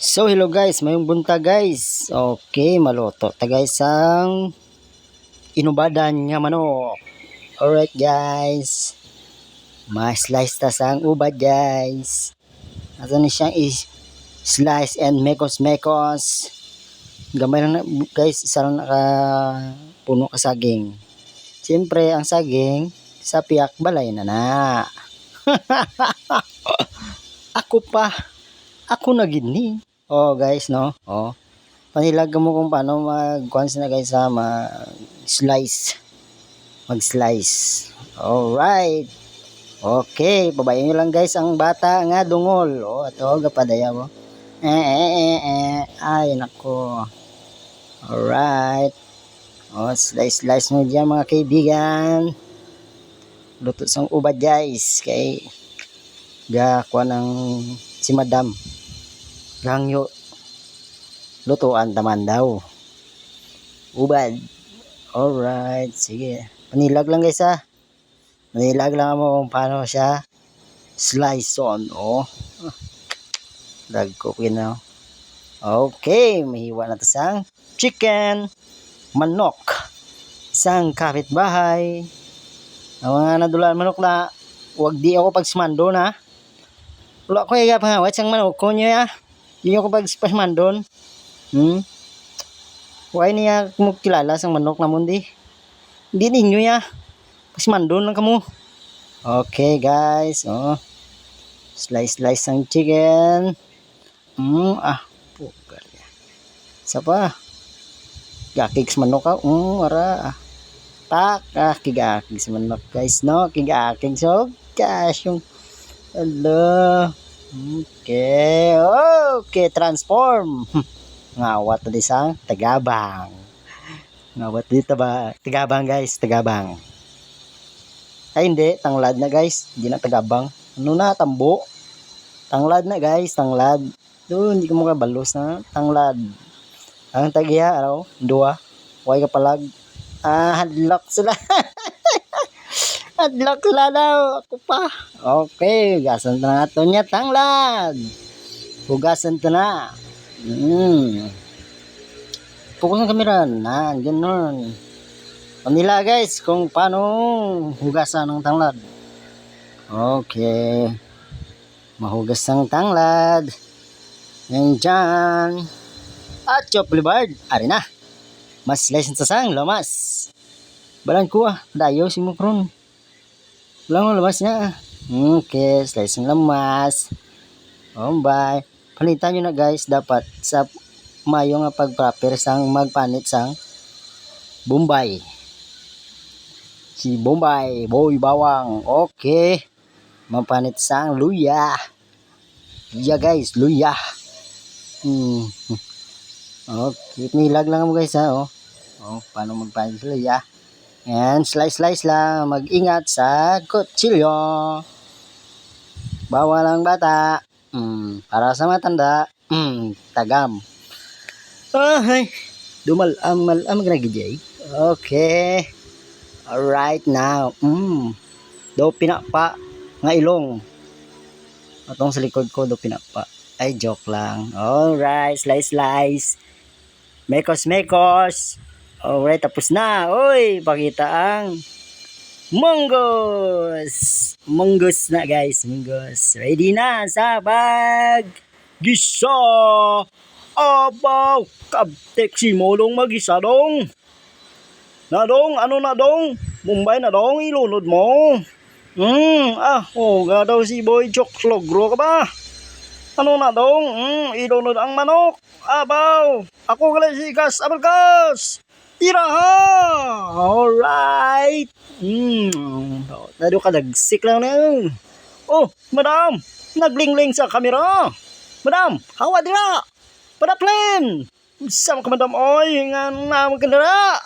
So hello guys, mayong bunta guys. Okay, maluto ta guys ang inubadan nga manok. Alright guys, ma-slice ta sang ubad guys. Ato ni siyang i-slice and mekos-mekos. Gamay lang na guys, isa lang naka puno ka saging. Siyempre ang saging sa piyak balay na na. Ako na gini. Oh guys no. Oh. Panilag mo kung paano mag-kuans na guys sa mag-slice. Mag-slice. Alright. Okay, babayin nyo lang guys ang bata nga dungol. Oh, ato gapadaya mo. Ay nako. Alright. Oh, slice mo diyan mga kaibigan. Luto sang ubad guys kay kuha ng si madam. Gangyo lutuan taman daw ubad. Alright, sige, panilag lang guys ha, panilag lang mo kung paano siya slice on. Oh, dagko na. Okay, mahiwa na to sang chicken manok sang kapitbahay. Ang mga nadulaan manok na wag di ako pagsimando na. Wala ko yung pangawat sang manok ko niya. Hindi ko pagspasmandon. Why niya kumukilala sang manok na mundi? Hindi ninyo ya. Pasmandon lang kamo. Okay guys. Oh. Slice sang chicken. Pugar ya. Sapa? Gakig sa manok ka. Ara. Tak. Kigakig sa manok guys. No? Kigakig so. Gosh yung hello. Okay, transform. Ngawat tadi sang tagabang. Ngawat dito ba? Tagabang guys, tagabang. Ay hindi, tanglad na guys. Hindi na tagabang. Ano na, tambo? Tanglad na guys, tanglad. Doon, hindi ko mukha balos na. Tanglad. Ang tagya, araw, dua. Huwag ka palag. Hadlock sila. Hadlock sila daw. Ako pa. Okay, hugasan na ito niya, tanglad. Hugasan ito na. Focus ng kamera na, ganun. Panila guys kung paano hugasan ng tanglad. Okay. Mahugas ng tanglad. Yan dyan. At chop libard. Ari na. Mas slice sa sang lamas. Balan ko dayo si Mukron. Walang lamas niya. Okay, slice ng lamas. Bye. Palitan nyo na guys, dapat sa mayo nga pag-proper sang magpanit sang Bombay. Si Bombay, boy bawang. Okay. Magpanit sang luya. Luya guys, luya. Okay, nilag lang mo guys ha. Oh, paano magpanit sa luya? And slice lang. Mag-ingat sa kutsilyo. Bawal ang bata. Para sa matanda. Tagam. Ay, malam nagigijay. Okay. Alright now. Do pinapa nga ilong. Atong sa likod ko do pinapa. Ay, joke lang. Alright, slice. Mekos. Alright, tapos na. Oy, pakita ang munggos. Munggos na guys, munggos. Ready na sa gisa. Abaw, kabtek si Molong magisa dong. Nadong, ano na dong? Mumbai na dong, ilunod mo. Ga daw si Boy Jok Logro ka ba? Ano na dong? Ilunod ang manok. Abaw, ako kala si Gas Abalkas. Tira ha! Alright! Nado ka nagsik lang na yun. Oh, madam! Naglingling sa kamera! Madam, hawa dira! Padaplen! Sama ka madam, oy! Nga na magkandara!